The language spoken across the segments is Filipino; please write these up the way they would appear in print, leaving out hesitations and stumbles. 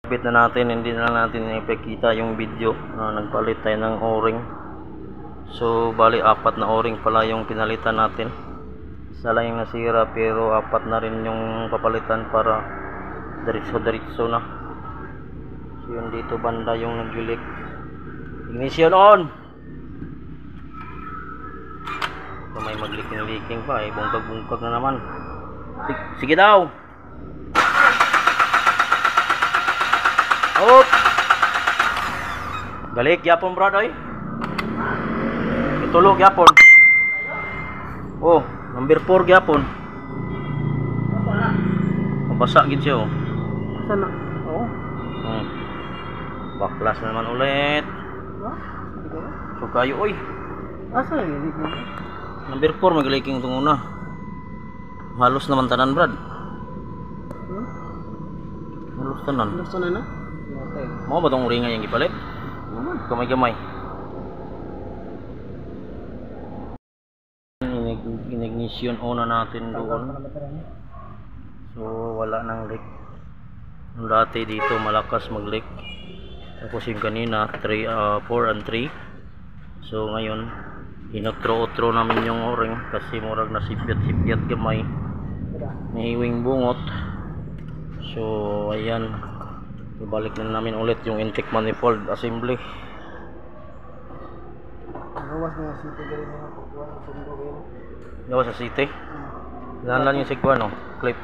Kapit na natin, hindi na natin ipakita yung video na nagpalit tayo ng o-ring. So bali 4 na o-ring pala yung pinalitan natin. Isa lang yung nasira pero 4 na rin yung papalitan para diretso na. So yun, dito banda yung nag-leak. Ignition on! So may mag-leaking pa eh, bungkag na naman. Sige daw! Op! Balik yapon brad oy. Itulog yapon. Oh, number 4 yapon. Mabasa gid siya oh. Sana. Oo. Baklas na naman ulit. So kayo oy. Asa yun? Number 4 mag-leaking itong una. Halos naman tanan brad. Halos tanan. Halos tanan na? Mau ba itong ringan yung gipalit? Gamay-gamay. Ignition on na natin doon. So wala nang leak. Dati dito malakas mag-leak. Tapos yung kanina 4 and 3. So ngayon inotro-otro namin yung o-ring kasi murag na sipyat gamay. May hiwing bungot. So ayan, ibalik na namin ulit yung intake manifold assembly. Gawas na city gari mga pagkuha sa sundo. Gawas sa city. Lan yung sigwa no, clip.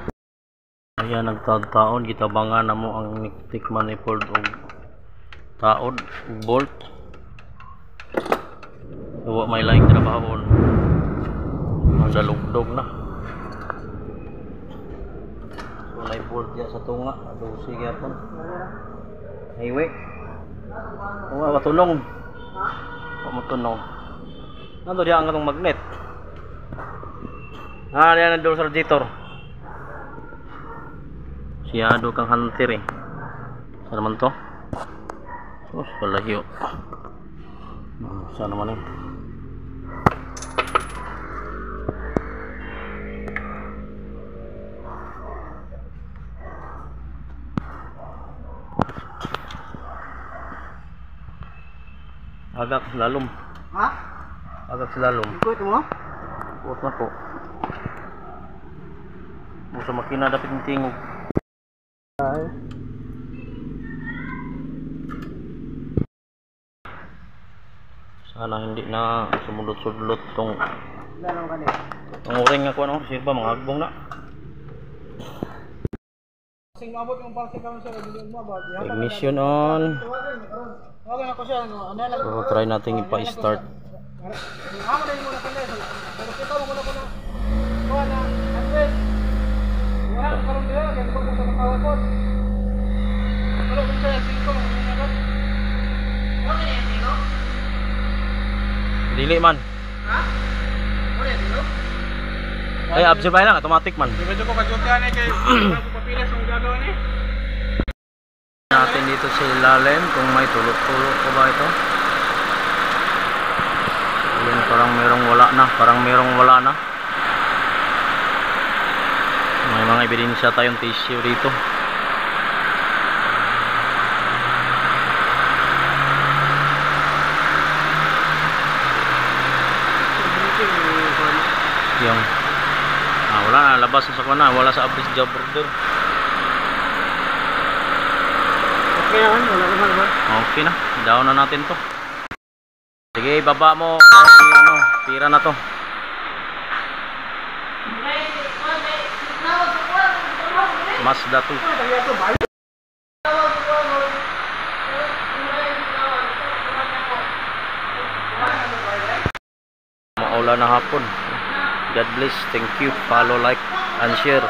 Ayan, nagtaon gitabangan na mo ang intake manifold og taod ug bolt. So may laing trabahon. Magdalugdog na. May bolt ya sa tunga, adusi gyapon. Highway. Wa matulong. Wa matulong. Nando diya ang atong magnet. Diyan na door radiator. Siyado kang hunter eh. Saan naman to? Sus, palahiyo. Saan naman eh? Agak slalom. Ha? Agak slalom. Ikot mo? Ikot na po. Sa makina dapat yung tingog. Ay. Sana hindi na sumulot-sulot tong Lalong ka niya. ang o-ring ako ano. Sirba mga agbong na. Sing maabot yung party kami sa video mo ba? Ignition on. Okay na ko siya ano lang. So try natin ipa-start. Amo dai mo na kanay. Pero kita mo na kuno. Kuha na. Atlet. Wala karon dira kay ko sa makawat. Pero kung sa 5 mo na ba? Okay na dito. Dili man. Ha? Okay dito. Ay, observe lang, automatic man. Medyo ko kadyotan kay papilas ang gagawin ni. Natin dito sa ilalim kung may tulot-tulot ko ba ito. Ayun, parang merong wala na. May mga ebidensya tayong tissue dito. Yung wala na, labas na sa kuna, wala sa abis job order. Okay naman, wala ka ba? Okay na, down na natin to. Sige, baba mo ano, tira na to. Mazda 2. Maulan na hapon. God bless, thank you, follow, like, and share.